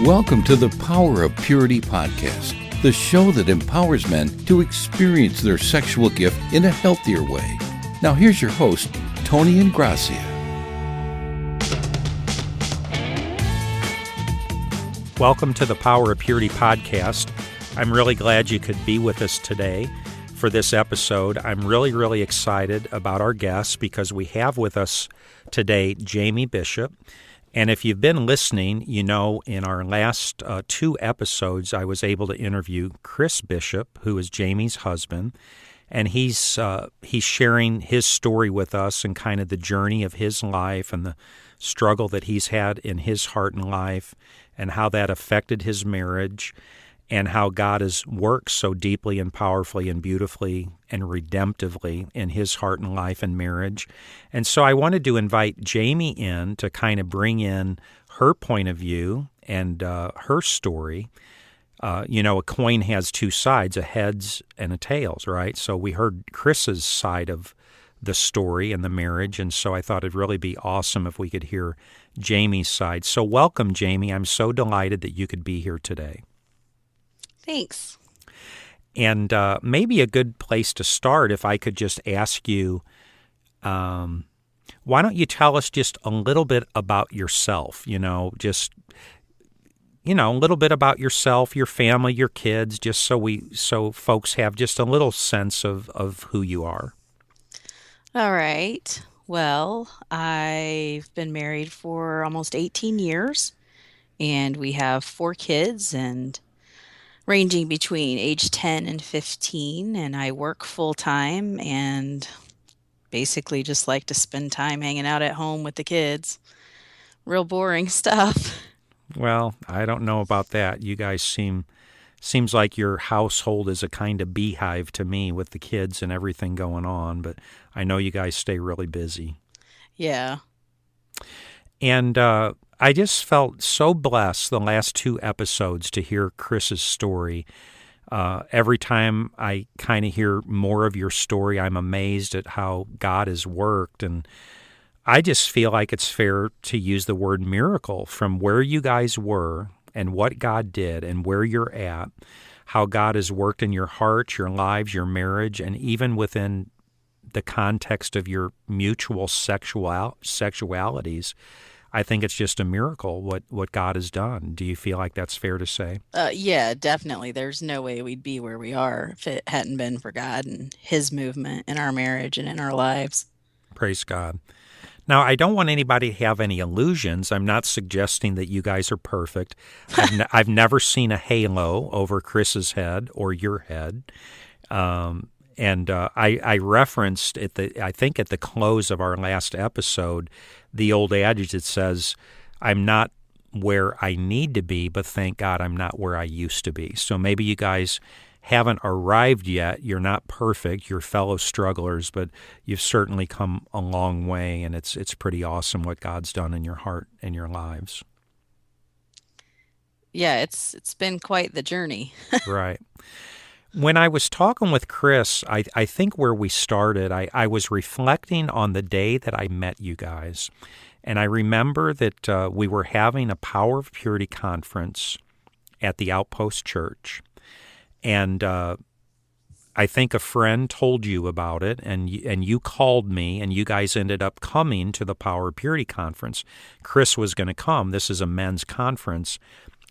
Welcome to the Power of Purity podcast, the show that empowers men to experience their sexual gift in a healthier way. Now here's your host, Tony Ingracia. Welcome to the Power of Purity podcast. I'm really glad you could be with us today for this episode. I'm really excited about our guests because we have with us today Jamie Bishop. And if you've been listening, you know in our last two episodes, I was able to interview Chris Bishop, who is Jamie's husband, and he's sharing his story with us and kind of the journey of his life and the struggle that he's had in his heart and life and how that affected his marriage and how God has worked so deeply and powerfully and beautifully and redemptively in his heart and life and marriage. And so I wanted to invite Jamie in to kind of bring in her point of view and her story. A coin has two sides, a heads and a tails, right? So we heard Chris's side of the story and the marriage, and so I thought it'd really be awesome if we could hear Jamie's side. So welcome, Jamie. I'm so delighted that you could be here today. Thanks. And maybe a good place to start, if I could just ask you, why don't you tell us just a little bit about yourself, a little bit about yourself, your family, your kids, just so folks have just a little sense of who you are. All right. Well, I've been married for almost 18 years, and we have 4 kids, and ranging between age 10 and 15, and I work full-time and basically just like to spend time hanging out at home with the kids. Real boring stuff. Well, I don't know about that. You guys seems like your household is a kind of beehive to me with the kids and everything going on, but I know you guys stay really busy. Yeah. And I just felt so blessed the last 2 episodes to hear Chris's story. Every time I kind of hear more of your story, I'm amazed at how God has worked. And I just feel like it's fair to use the word miracle from where you guys were and what God did and where you're at, how God has worked in your heart, your lives, your marriage, and even within the context of your mutual sexualities. I think it's just a miracle what God has done. Do you feel like that's fair to say? Yeah, definitely. There's no way we'd be where we are if it hadn't been for God and His movement in our marriage and in our lives. Praise God. Now, I don't want anybody to have any illusions. I'm not suggesting that you guys are perfect. I've never seen a halo over Chris's head or your head. I referenced I think at the close of our last episode, the old adage that says, I'm not where I need to be, but thank God I'm not where I used to be. So maybe you guys haven't arrived yet. You're not perfect. You're fellow strugglers, but you've certainly come a long way, and it's pretty awesome what God's done in your heart and your lives. Yeah, it's been quite the journey. Right. When I was talking with Chris, I think where we started, I was reflecting on the day that I met you guys. And I remember that we were having a Power of Purity conference at the Outpost Church. And I think a friend told you about it, and you called me, and you guys ended up coming to the Power of Purity conference. Chris was going to come. This is a men's conference.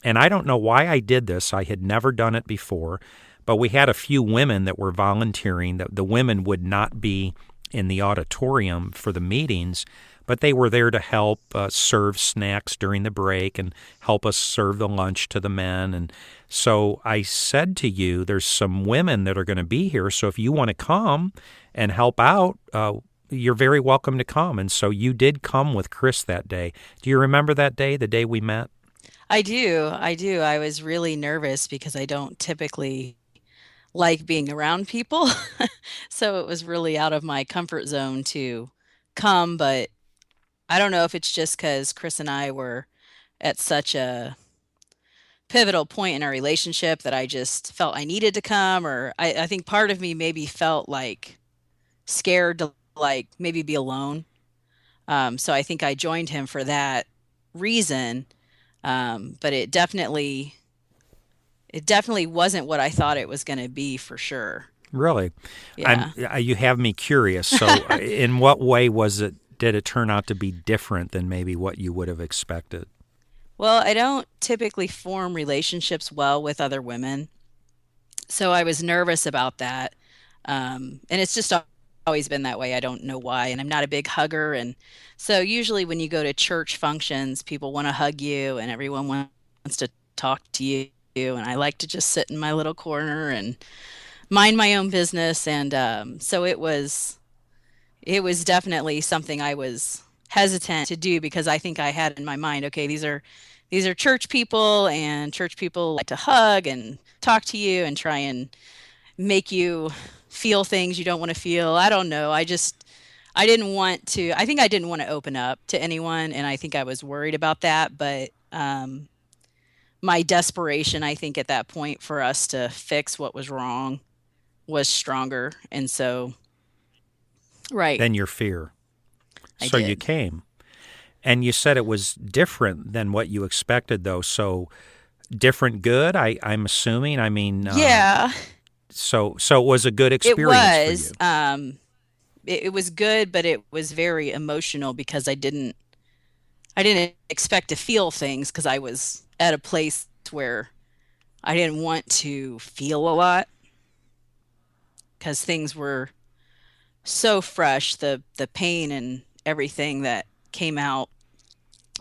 And I don't know why I did this. I had never done it before. But we had a few women that were volunteering. The women would not be in the auditorium for the meetings, but they were there to help serve snacks during the break and help us serve the lunch to the men. And so I said to you, there's some women that are going to be here, so if you want to come and help out, you're very welcome to come. And so you did come with Chris that day. Do you remember that day, the day we met? I do. I was really nervous because I don't typically like being around people. So it was really out of my comfort zone to come, but I don't know if it's just because Chris and I were at such a pivotal point in our relationship that I just felt I needed to come, or I think part of me maybe felt like scared to like maybe be alone. So I think I joined him for that reason. But it definitely wasn't what I thought it was going to be for sure. Really? Yeah. You have me curious. So, in what way did it turn out to be different than maybe what you would have expected? Well, I don't typically form relationships well with other women. So I was nervous about that. And it's just always been that way. I don't know why. And I'm not a big hugger. And so usually when you go to church functions, people want to hug you and everyone wants to talk to you. And I like to just sit in my little corner and mind my own business. And so it was definitely something I was hesitant to do because I think I had in my mind, okay, these are church people, and church people like to hug and talk to you and try and make you feel things you don't want to feel. I don't know. I didn't want to. I think I didn't want to open up to anyone, and I think I was worried about that. But my desperation, I think, at that point for us to fix what was wrong was stronger, and so right, Than your fear. I So you did. came. And you said it was different than what you expected, though. So different good, I'm assuming. I mean, Yeah, so it was a good it experience for was. you. It was good, but it was very emotional because I didn't expect to feel things because I was at a place where I didn't want to feel a lot because things were so fresh, the pain and everything that came out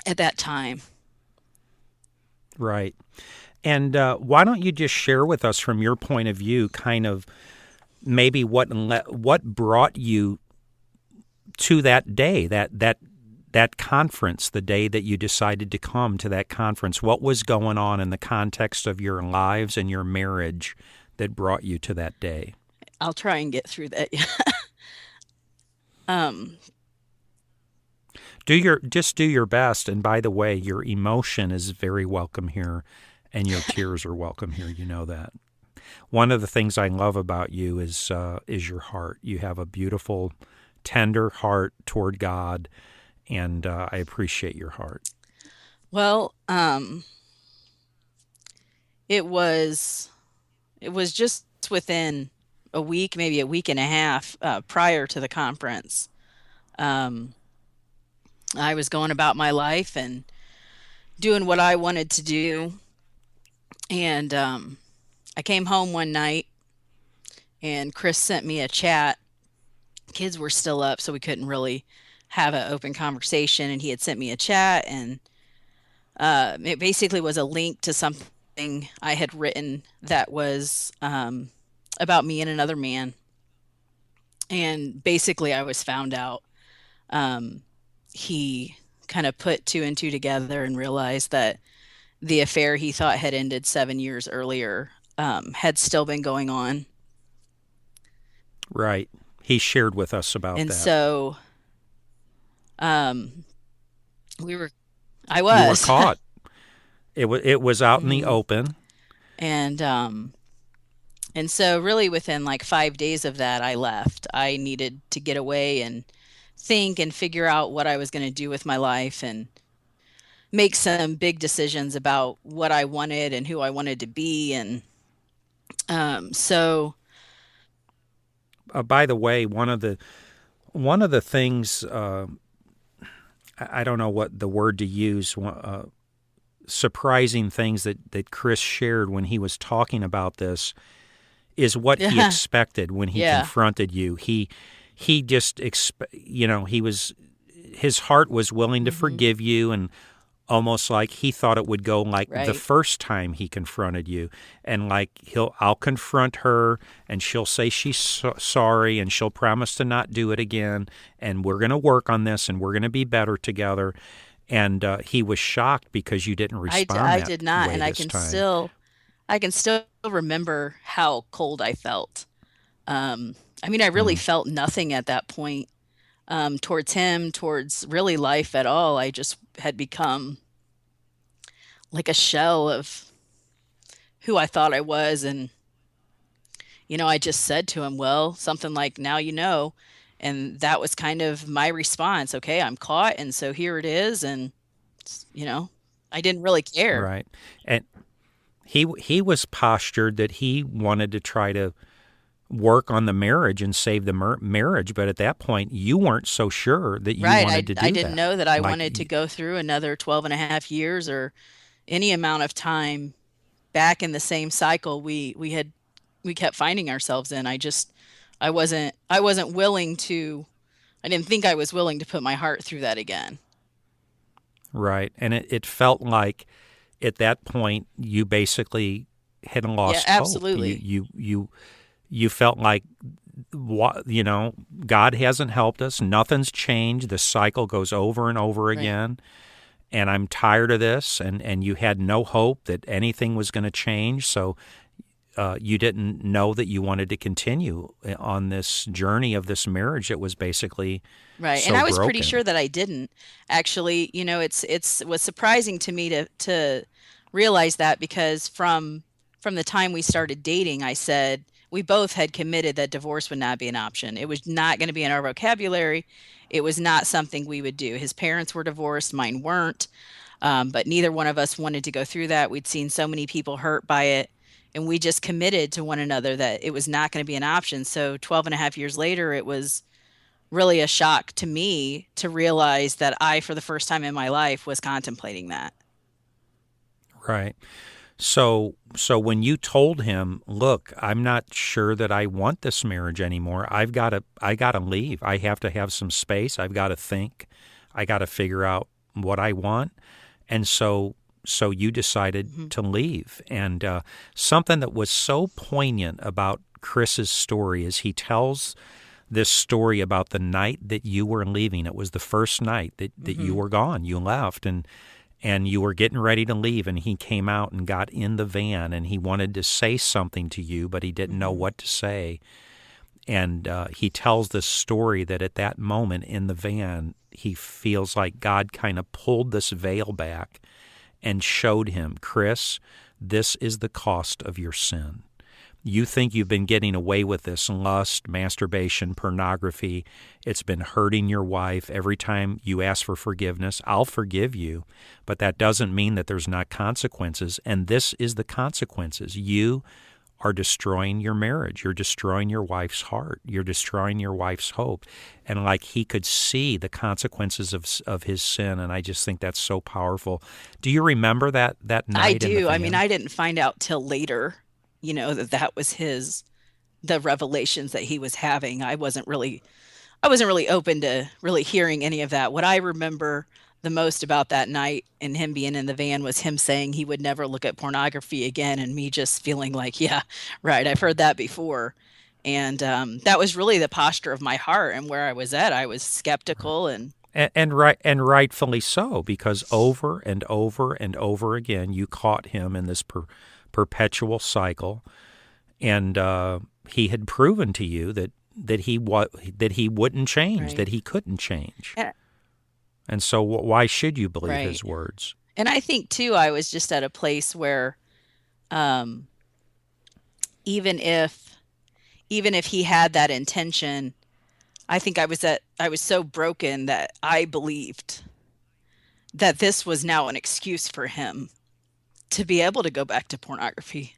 at that time. Right. And why don't you just share with us from your point of view kind of maybe what brought you to that day, that conference, the day that you decided to come to that conference? What was going on in the context of your lives and your marriage that brought you to that day? I'll try and get through that. um Just do your best. And by the way, your emotion is very welcome here, and your tears are welcome here. You know that. One of the things I love about you is your heart. You have a beautiful, tender heart toward God, and I appreciate your heart. well, it was it was just within a week, maybe a week and a half prior to the conference. Um I was going about my life and doing what I wanted to do. And I came home one night and Chris sent me a chat. Kids were still up, so we couldn't really have an open conversation. And he had sent me a chat, and it basically was a link to something I had written that was about me and another man. And basically, I was found out. Um, he kind of put two and two together and realized that the affair he thought had ended 7 years earlier had still been going on. Right. He shared with us about And that. so um, we were, I You were was. caught. It was out in the hmm open. And so really within like 5 days of that, I left. I needed to get away and think and figure out what I was going to do with my life and make some big decisions about what I wanted and who I wanted to be. And so By the way, one of the things I don't know what the word to use. Surprising things that Chris shared when he was talking about this is what he yeah, expected when he yeah. confronted you. He just his heart was willing to hmm forgive you, and almost like he thought it would go like the Right. first time he confronted you, and like I'll confront her and she'll say she's sorry and she'll promise to not do it again, and we're going to work on this and we're going to be better together. And he was shocked because you didn't respond I that did not, way and this time. I can still remember how cold I felt. I mean, I really Mm, felt nothing at that point towards him, towards really life at all. I just had become like a shell of who I thought I was, and I just said to him, "Well, something like now you know," and that was kind of my response. Okay, I'm caught, and so here it is, and you know, I didn't really care. Right. And he was postured that he wanted to try to work on the marriage and save the marriage, but at that point you weren't so sure that you Right. wanted to do I didn't that. know that I Like, wanted to go through another 12 and a half years or any amount of time back in the same cycle we kept finding ourselves in. I wasn't willing to, I didn't think I was willing to put my heart through that again. right. And it felt like at that point you basically had Yeah, lost hope. absolutely. You felt like, God hasn't helped us. Nothing's changed. The cycle goes over and over Right. again. And I'm tired of this. And you had no hope that anything was going to change. So you didn't know that you wanted to continue on this journey of this marriage that was basically Right. And so I was pretty broken. sure that I didn't. Actually, it was surprising to me to realize that because from the time we started dating, I said we both had committed that divorce would not be an option. It was not going to be in our vocabulary. It was not something we would do. His parents were divorced, mine weren't. But neither one of us wanted to go through that. We'd seen so many people hurt by it. And we just committed to one another that it was not going to be an option. So 12 and a half years later, it was really a shock to me to realize that I, for the first time in my life, was contemplating that. Right. So when you told him, "Look, I'm not sure that I want this marriage anymore. I got to leave. I have to have some space. I've got to think. I got to figure out what I want." And so you decided to leave. And something that was so poignant about Chris's story is he tells this story about the night that you were leaving. It was the first night that you were gone. You left, and you were getting ready to leave, and he came out and got in the van, and he wanted to say something to you, but he didn't know what to say. And he tells this story that at that moment in the van, he feels like God kind of pulled this veil back and showed him, "Chris, this is the cost of your sin. You think you've been getting away with this lust, masturbation, pornography. It's been hurting your wife. Every time you ask for forgiveness, I'll forgive you. But that doesn't mean that there's not consequences. And this is the consequences. You are destroying your marriage. You're destroying your wife's heart. You're destroying your wife's hope." And like he could see the consequences of his sin. And I just think that's so powerful. Do you remember that night I in the do. I mean, van? I didn't find out till later, that was the revelations that he was having. I wasn't really open to really hearing any of that. What I remember the most about that night and him being in the van was him saying he would never look at pornography again, and me just feeling like, yeah, right, I've heard that before. And that was really the posture of my heart and where I was at. I was skeptical and And rightfully so, because over and over and over again you caught him in this perpetual cycle, and he had proven to you that he wouldn't change, right. that he couldn't change. And, And so why should you believe right. his words? And I think too, I was just at a place where um, even if he had that intention, I think I was so broken that I believed that this was now an excuse for him to be able to go back to pornography.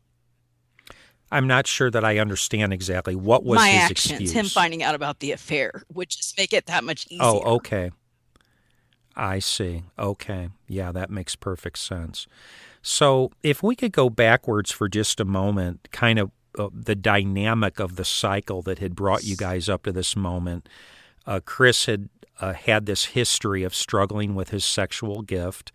I'm not sure that I understand exactly what was My his actions, excuse. him finding out about the affair, would just make it that much easier. Oh, okay. I see. Okay. Yeah, that makes perfect sense. So if we could go backwards for just a moment, kind of the dynamic of the cycle that had brought you guys up to this moment. Chris had had this history of struggling with his sexual gift.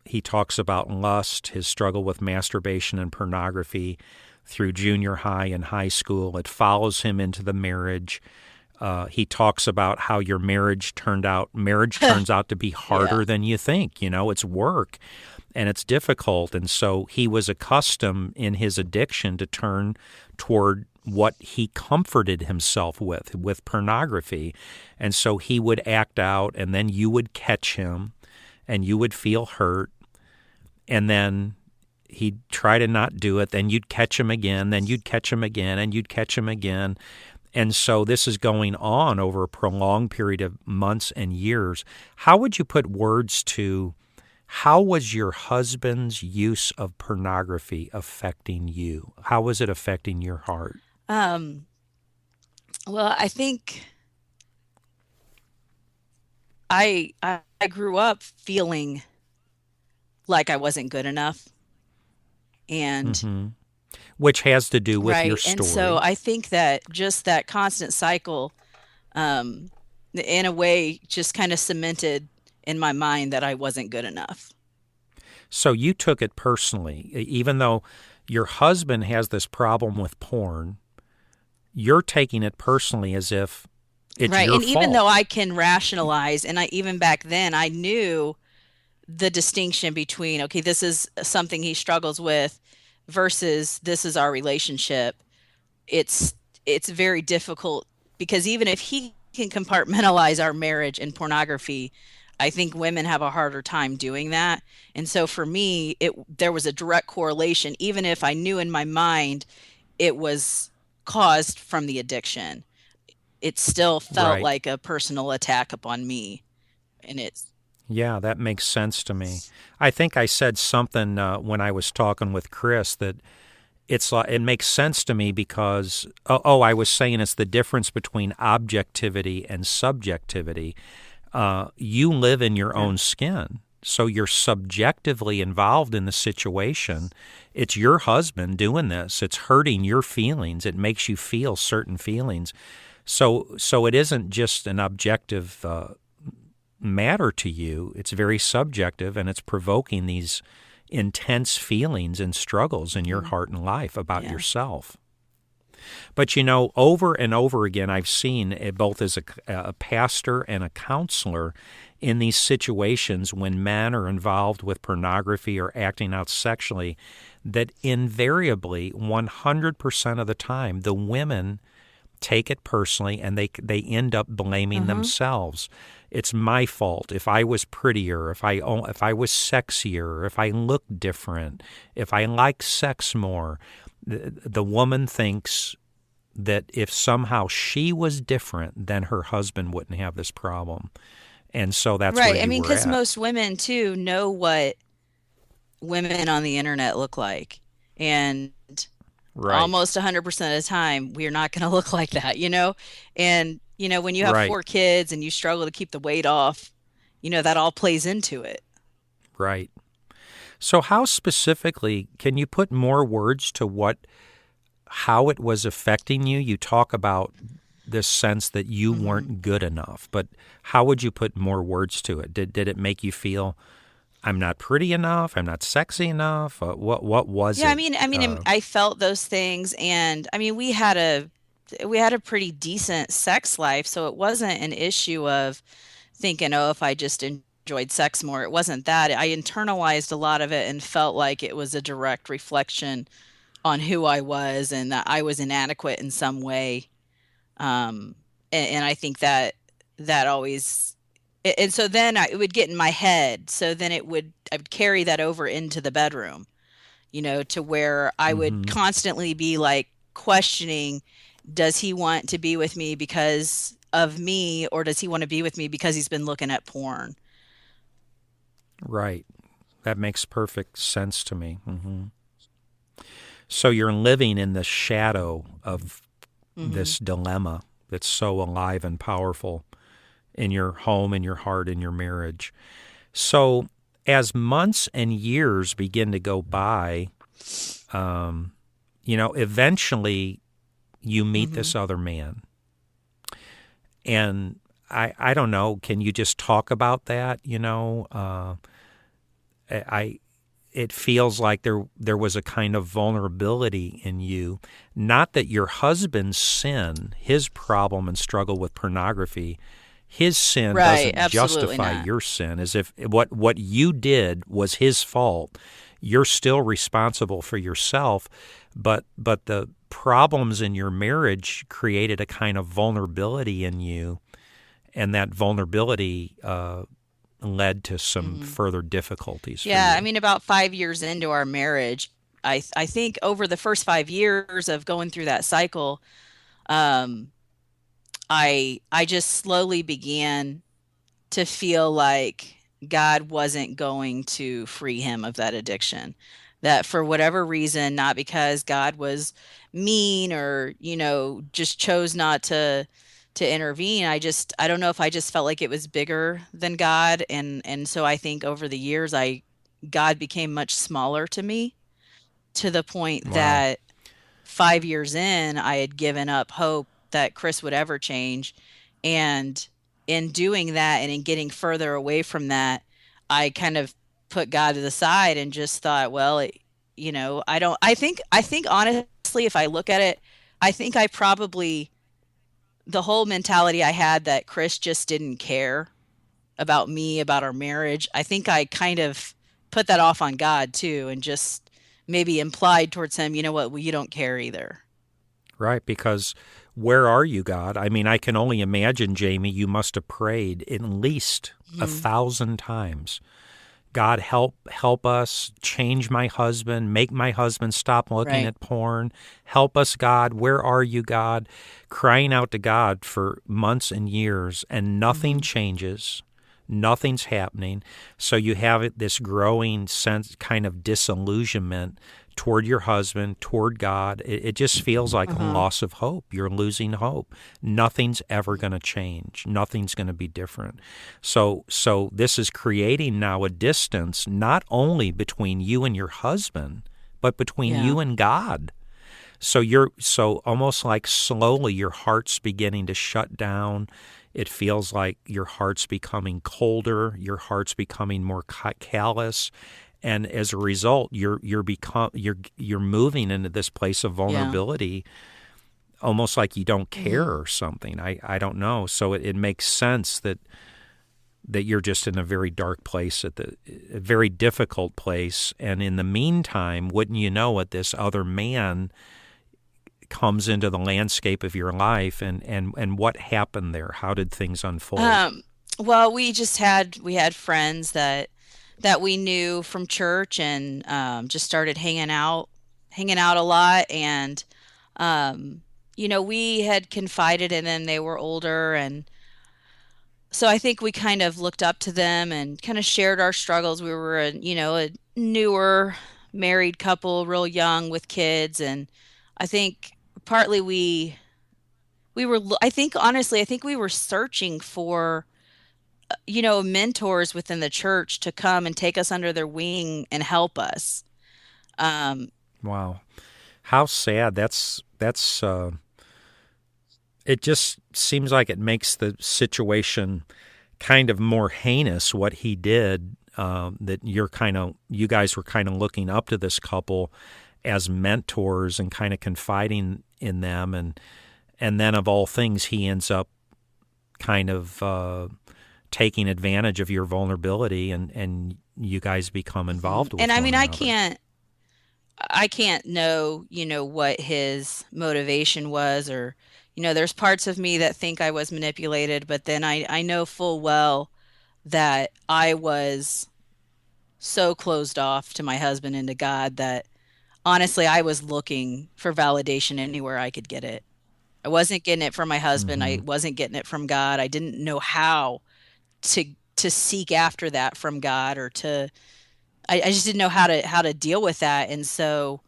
He talks about lust, his struggle with masturbation and pornography through junior high and high school. It follows him into the marriage. He talks about how your marriage turns out to be harder than you think. It's work and it's difficult. And so he was accustomed in his addiction to turn toward what he comforted himself with pornography. And so he would act out, and then you would catch him and you would feel hurt. And then he'd try to not do it. Then you'd catch him again. Then you'd catch him again, and you'd catch him again. And so this is going on over a prolonged period of months and years. How would you put words to How was your husband's use of pornography affecting you? How was it affecting your heart? Um, well, I think I grew up feeling like I wasn't good enough. And Hmm. Which has to do with your right. And so story. I think that just that constant cycle, um, in a way, just kind of cemented in my mind that I wasn't good enough. So you took it personally, even though your husband has this problem with porn, you're taking it personally as if it's Right. your And even though fault. I can rationalize, and I even back then I knew the distinction between, okay, this is something he struggles with versus this is our relationship. It's it's very difficult because even if he can compartmentalize our marriage and pornography, I think women have a harder time doing that. And so for me, it there was a direct correlation, even if I knew in my mind it was caused from the addiction. It still felt Right. like a personal attack upon me. And it's Yeah, that makes sense to me. I think I said something when I was talking with Chris that it's like it makes sense to me because I was saying it's the difference between objectivity and subjectivity. You live in your yeah. own skin, so you're subjectively involved in the situation. It's your husband doing this. It's hurting your feelings. It makes you feel certain feelings. So it isn't just an objective matter to you. It's very subjective, and it's provoking these intense feelings and struggles in your Mhm. heart and life about Yeah. yourself. But over and over again, I've seen it both as a pastor and a counselor in these situations when men are involved with pornography or acting out sexually, that invariably, 100% of the time, the women take it personally and they end up blaming Uh-huh. themselves. It's my fault. If I was prettier, if I was sexier, if I looked different, if I like sex more, the woman thinks that if somehow she was different, then her husband wouldn't have this problem. And so that's where Right. I you mean, were because at. most women too know what women on the internet look like. And Right. almost 100% of the time, we're not going to look like that, you know? And, when you have Right. 4 kids and you struggle to keep the weight off, that all plays into it. Right. So how specifically can you put more words to how it was affecting you? You talk about this sense that you Hmm. weren't good enough, but how would you put more words to it? Did it make you feel I'm not pretty enough? I'm not sexy enough? What was Yeah, it? I felt those things, and I mean, we had a pretty decent sex life, so it wasn't an issue of thinking, oh, if I just enjoyed sex more. It wasn't that. I internalized a lot of it and felt like it was a direct reflection on who I was and that I was inadequate in some way. Um, and I think that that always, and so then it would get in my head. So then I would carry that over into the bedroom, to where I would Mm-hmm. constantly be like questioning, does he want to be with me because of me, or does he want to be with me because he's been looking at porn? Right. That makes perfect sense to me. Hmm. So you're living in the shadow of Hmm. this dilemma that's so alive and powerful in your home, in your heart, in your marriage. So as months and years begin to go by, eventually you meet Hmm. this other man. And I don't know, can you just talk about that? I it feels like there was a kind of vulnerability in you. Not that your husband's sin, his problem and struggle with pornography, his sin Right, doesn't absolutely justify not. your sin. As if what you did was his fault. You're still responsible for yourself, but the problems in your marriage created a kind of vulnerability in you, and that vulnerability led to some Hmm. further difficulties for Yeah, I you. mean, about 5 years into our marriage, I think over the first 5 years of going through that cycle, um, I just slowly began to feel like God wasn't going to free him of that addiction. That for whatever reason, not because God was mean or, just chose not to intervene. I don't know if I just felt like it was bigger than God, and so I think over the years God became much smaller to me, to the point Wow. that 5 years in, I had given up hope that Chris would ever change. And in doing that and in getting further away from that, I kind of put God to the side and just thought, well, I don't I think honestly, if I look at it, I think I probably the whole mentality I had that Chris just didn't care about me, about our marriage. I think I kind of put that off on God too, and just maybe implied towards him, you know what, well, you don't care either. Right, because where are you, God? I mean, I can only imagine, Jamie, you must have prayed at least Mhm. 1,000 times. God, help us, change my husband, make my husband stop looking Right. at porn. Help us, God. Where are you, God? Crying out to God for months and years, and nothing Mhm. changes. Nothing's happening. So you have this growing sense, kind of disillusionment toward your husband, toward God. It just feels like a Uh-huh. loss of hope. You're losing hope. Nothing's ever going to change. Nothing's going to be different. So this is creating now a distance not only between you and your husband, but between Yeah. you and God. So almost like slowly your heart's beginning to shut down. It feels like your heart's becoming colder, your heart's becoming more callous, and as a result, you're moving into this place of Yeah. vulnerability, almost like you don't care Mhm. or something. I don't know. So it makes sense that you're just in a very dark place, a very difficult place, and in the meantime, wouldn't you know it, this other man comes into the landscape of your life, and what happened there? How did things unfold? Um, well, we had friends that we knew from church, and just started hanging out a lot, and um, we had confided in them. They were older, and so I think we kind of looked up to them and kind of shared our struggles. We were a newer married couple, real young with kids, and I think partly I think honestly, I think we were searching for mentors within the church to come and take us under their wing and help us. Um, Wow, how sad. That's it just seems like it makes the situation kind of more heinous what he did. That you guys were kind of looking up to this couple as mentors and kind of confiding in them, and then of all things, he ends up kind of taking advantage of your vulnerability, and you guys become mhm. involved And with I one mean, another. I can't know, what his motivation was, or, there's parts of me that think I was manipulated, but then I know full well that I was so closed off to my husband and to God that honestly, I was looking for validation anywhere I could get it. I wasn't getting it from my husband. I Hmm. wasn't getting it from God. I didn't know how to to seek after that from God, or I just didn't know how to deal with that. And so,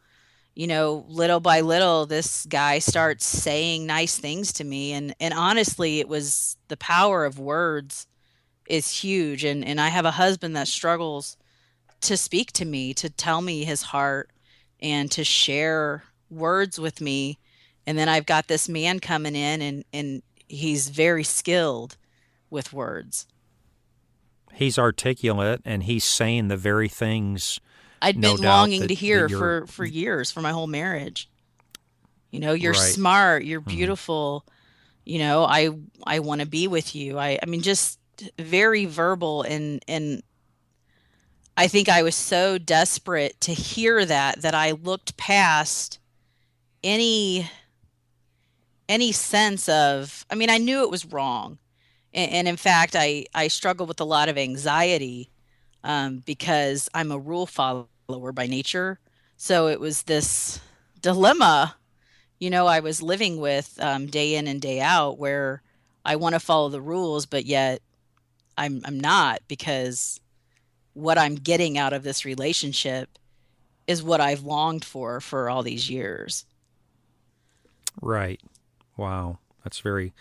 little by little, this guy starts saying nice things to me, and honestly, it was the power of words is huge. And I have a husband that struggles to speak to me, to tell me his heart, and to share words with me. And then I've got this man coming in, and he's very skilled with words. He's articulate, and he's saying the very things, I'd no been doubt, longing that to that hear you're for years, for my whole marriage. You're right. smart, you're Hmm. beautiful, I want to be with you. I mean, just very verbal, and I think I was so desperate to hear that I looked past any any sense of, I mean, I knew it was wrong. And in fact, I struggle with a lot of anxiety, because I'm a rule follower by nature. So it was this dilemma, I was living with, day in and day out, where I want to follow the rules, but yet I'm not, because what I'm getting out of this relationship is what I've longed for all these years. Right. Wow. That's very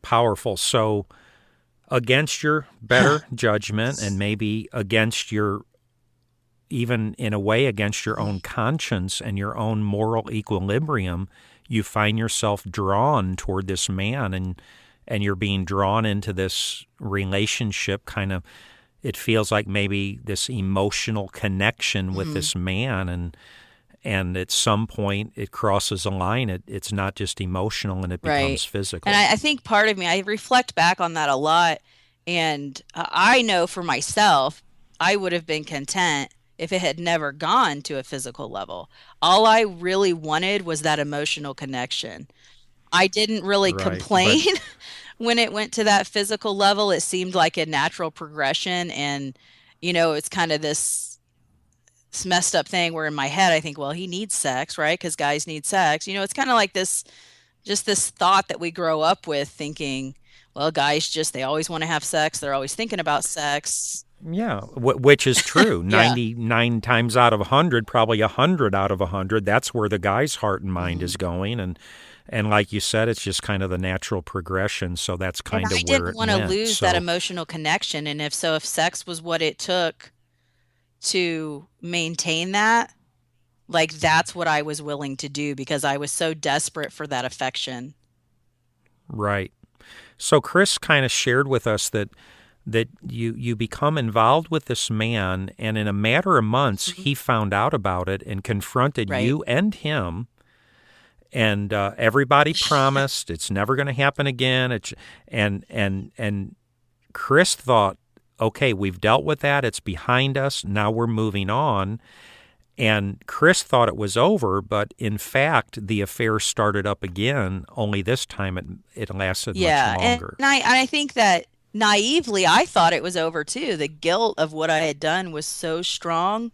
powerful. So against your better judgment, and maybe against your, even in a way against your own conscience and your own moral equilibrium, you find yourself drawn toward this man, and you're being drawn into this relationship, kind of, it feels like maybe this emotional connection with this man, and at some point it crosses a line. It's not just emotional, and it becomes physical. And I think part of me, I reflect back on that a lot, and I know for myself, I would have been content if it had never gone to a physical level. All I really wanted was that emotional connection. I didn't really complain when it went to that physical level. It seemed like a natural progression, and it's kind of this messed up thing where in my head I think, well, he needs sex, right? Because guys need sex. It's kind of like this thought that we grow up with, thinking, well, guys they always want to have sex. They're always thinking about sex. Yeah, which is true. 99 times out of 100, probably 100 out of 100, that's where the guy's heart and mind is going. And like you said, it's just kind of the natural progression. So that's kind of where it went. I didn't want to lose that emotional connection. And if sex was what it took to maintain that, like, that's what I was willing to do, because I was so desperate for that affection. Right. So Chris kind of shared with us that you become involved with this man, and in a matter of months, he found out about it and confronted you and him. And everybody promised it's never going to happen again. And Chris thought, okay, we've dealt with that. It's behind us. Now we're moving on. And Chris thought it was over, but in fact, the affair started up again, only this time it lasted much longer. And I think that naively, I thought it was over too. The guilt of what I had done was so strong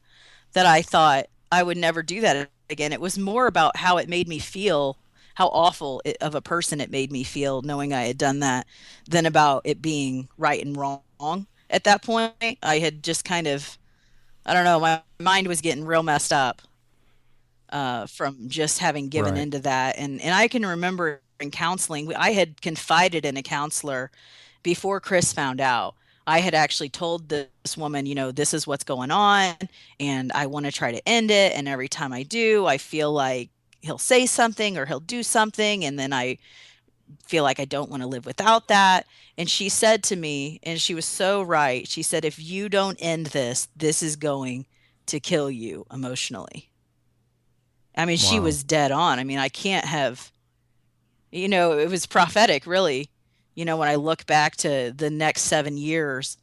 that I thought I would never do that again. It was more about how it made me feel, how awful of a person it made me feel knowing I had done that, than about it being right and wrong. At that point, I had just kind of, I don't know, my mind was getting real messed up from just having given into that. And I can remember in counseling, I had confided in a counselor before Chris found out. I had actually told this woman, this is what's going on, and I want to try to end it. And every time I do, I feel like he'll say something or he'll do something, and then I feel like I don't want to live without that. And she said to me, and she was so right, she said, if you don't end this, this is going to kill you emotionally. I mean, she was dead on. I mean, I can't have, it was prophetic, really. When I look back to the next 7 years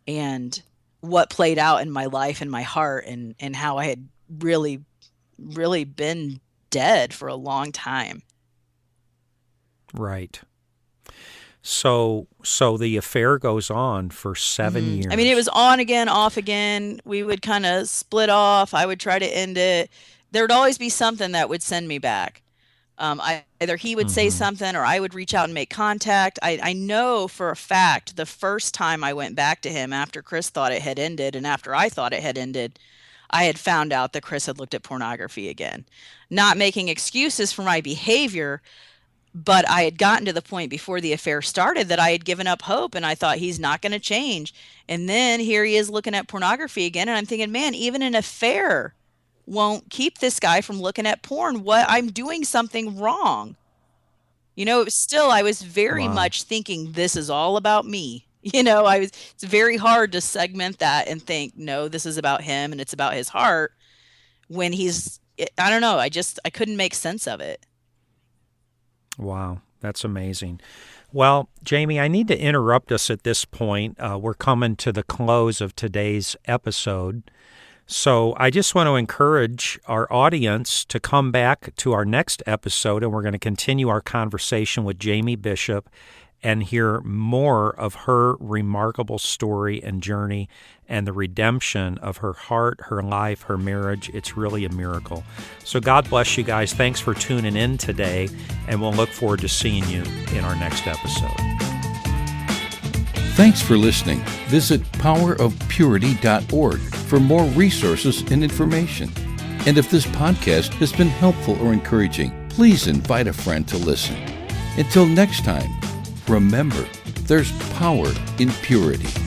and what played out in my life and my heart, and how I had really, really been dead for a long time. Right. So the affair goes on for 7 years. I mean, it was on again, off again. We would kind of split off. I would try to end it. There would always be something that would send me back. Either he would say something or I would reach out and make contact. I know for a fact the first time I went back to him after Chris thought it had ended, and after I thought it had ended, I had found out that Chris had looked at pornography again. Not making excuses for my behavior, but I had gotten to the point before the affair started that I had given up hope, and I thought, he's not going to change. And then here he is looking at pornography again, and I'm thinking, man, even an affair won't keep this guy from looking at porn. What? I'm doing something wrong. It was still, I was very much thinking this is all about me. It's very hard to segment that and think, no, this is about him and it's about his heart, when I don't know. I couldn't make sense of it. Wow, that's amazing. Well, Jamie, I need to interrupt us at this point. We're coming to the close of today's episode. So I just want to encourage our audience to come back to our next episode, and we're going to continue our conversation with Jamie Bishop and hear more of her remarkable story and journey and the redemption of her heart, her life, her marriage. It's really a miracle. So God bless you guys. Thanks for tuning in today, and we'll look forward to seeing you in our next episode. Thanks for listening. Visit powerofpurity.org for more resources and information. And if this podcast has been helpful or encouraging, please invite a friend to listen. Until next time, remember, there's power in purity.